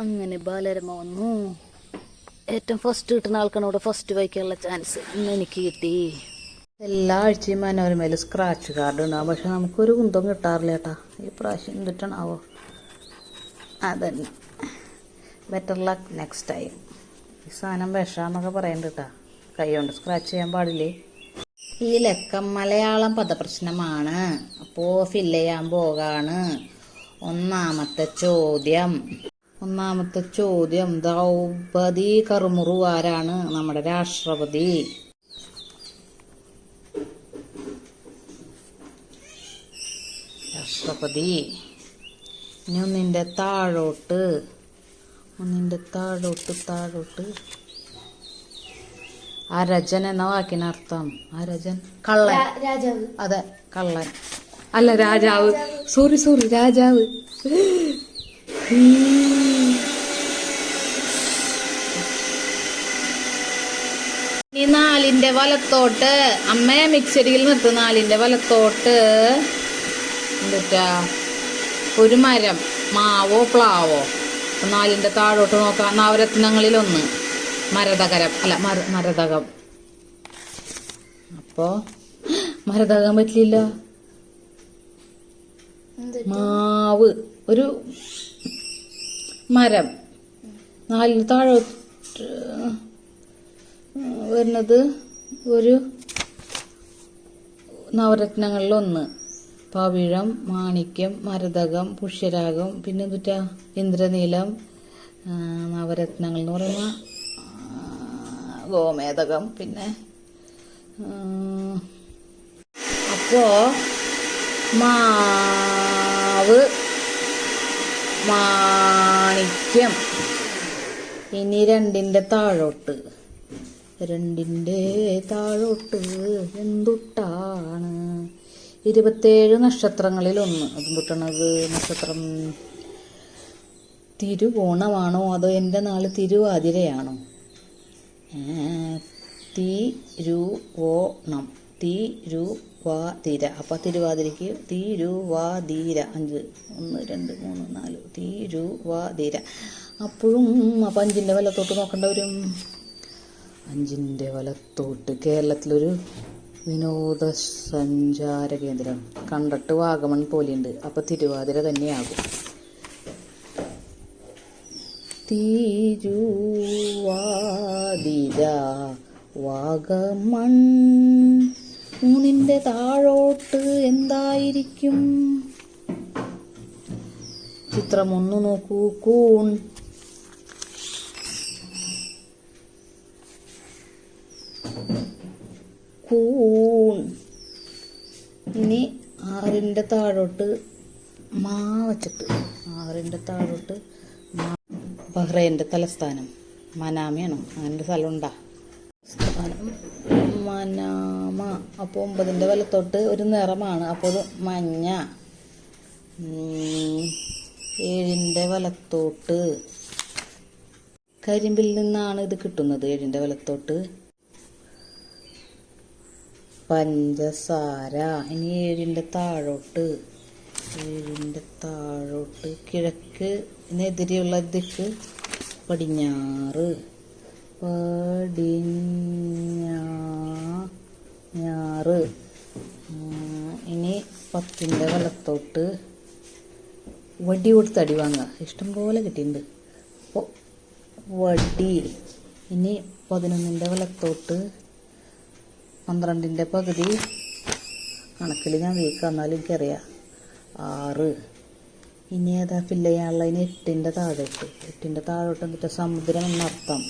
അങ്ങനെ ബാലരമ വന്നു. ഏറ്റവും ഫസ്റ്റ് കിട്ടുന്ന ആൾക്കാണ് ഇവിടെ ഫസ്റ്റ് വായിക്കാനുള്ള ചാൻസ്. ഇന്ന് എനിക്ക് കിട്ടി. എല്ലാ ആഴ്ചയും മനോരമയിൽ സ്ക്രാച്ച് കാർഡ് ഉണ്ടാവും, പക്ഷെ നമുക്കൊരു കുന്തം കിട്ടാറില്ല കേട്ടാ. ഈ പ്രാവശ്യം എന്തിട്ടാണാവോ. അതന്നെ, ബെറ്റർ ലക്ക് നെക്സ്റ്റ് ടൈം. ഈ സാധനം വിഷാന്നൊക്കെ പറയുന്നുണ്ട് കേട്ടാ. കൈ കൊണ്ട് സ്ക്രാച്ച് ചെയ്യാൻ പാടില്ലേ. ഈ ലക്കം മലയാളം പദപ്രശ്നമാണ്. അപ്പോൾ ഫില്ല് ചെയ്യാൻ പോകാണ്. ഒന്നാമത്തെ ചോദ്യം ദ്രൗപദി കർമുറു ആരാണ്? നമ്മുടെ രാഷ്ട്രപതി. ഇനി ഒന്നിൻ്റെ താഴോട്ട് അരജൻ എന്ന വാക്കിനർത്ഥം. അരജൻ കള്ളൻ. അതെ, കള്ളൻ അല്ല, രാജാവ്. സോറി രാജാവ്. ഈ 4ന്റെ വലത്തോട്ട് അമ്മയെ മിക്സഡിയിൽ നിർത്ത്. 4ന്റെ വലത്തോട്ട് എന്താ ഒരു മരം, മാവോ പ്ലാവോ. 4ന്റെ താഴോട്ട് നോക്കാം. നവരത്നങ്ങളിലൊന്ന് മരതകം. അപ്പോ മരതകം പറ്റില്ല. മാവ് ഒരു മരം. 4ന് താഴോട്ട് വരുന്നത് ഒരു നവരത്നങ്ങളിലൊന്ന്. പവിഴം, മാണിക്യം, മരതകം, പുഷ്യരാഗം, പിന്നെ എന്തുറ്റാ ഇന്ദ്രനീലം. നവരത്നങ്ങൾ എന്ന് പറയുന്ന ഗോമേതകം. പിന്നെ അപ്പോ മാവ്, മാണിക്യം. ഇനി 2ന്റെ താഴോട്ട് എന്തുട്ടാണ്? 27 നക്ഷത്രങ്ങളിൽ ഒന്ന്. എന്തുട്ടാണത്? നക്ഷത്രം തിരുവോണമാണോ അതോ എൻ്റെ നാള് തിരുവാതിരയാണോ? തിരുവോണം, തിരുവാതിര. അപ്പം തിരുവാതിരയ്ക്ക് തിരുവാതിര. 5 1 2 3 4 തിരുവാതിര. അപ്പോഴും അപ്പം 5ന്റെ വലത്തോട്ട് നോക്കേണ്ട വരും. 5ന്റെ വലത്തോട്ട് കേരളത്തിലൊരു വിനോദസഞ്ചാര കേന്ദ്രം. കണ്ടിട്ട് വാഗമൺ പോലെയുണ്ട്. അപ്പം തിരുവാതിര തന്നെയാകും. തിരുവാതിര, വാഗമൺ. 3ന്റെ താഴോട്ട് എന്തായിരിക്കും? ചിത്രം 1 നോക്കൂ. കൂൺ. ഇനി 6ന്റെ താഴോട്ട് വച്ചിട്ട് 6ന്റെ താഴോട്ട് ബഹ്റൈൻ്റെ തലസ്ഥാനം മനാമയാണോ? അങ്ങനെ സ്ഥലമുണ്ടാ? സ്ഥലം മനാമ. അപ്പോൾ 9ന്റെ വലത്തോട്ട് ഒരു നിറമാണ്. അപ്പോൾ അത് മഞ്ഞ. 7ന്റെ വലത്തോട്ട് കരിമ്പിൽ നിന്നാണ് ഇത് കിട്ടുന്നത്. 7ന്റെ വലത്തോട്ട് പഞ്ചസാര. ഇനി 7ന്റെ താഴോട്ട് കിഴക്ക് എതിരെയുള്ള ദിക്ക് പടിഞ്ഞാറ്. ഇനി 10ന്റെ വലത്തോട്ട് വടി കൊടുത്ത് അടി വാങ്ങുക. ഇഷ്ടംപോലെ കിട്ടിയിട്ടുണ്ട്. അപ്പോൾ വടി. ഇനി 11ന്റെ വലത്തോട്ട് 12ന്റെ പകുതി. കണക്കിൽ ഞാൻ വീക്ക്, എന്നാലും എനിക്കറിയാം. 6. ഇനി ഏതാ ഫില്ല് ചെയ്യാനുള്ള? ഇനി 8ന്റെ താഴോട്ട് എന്നിട്ട് സമുദ്രം എന്നർത്ഥം.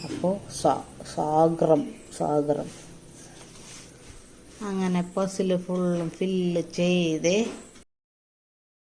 അപ്പോൾ സാഗരം. അങ്ങനെ പസിൽ ഫുള്ളും ഫില്ല് ചെയ്തേ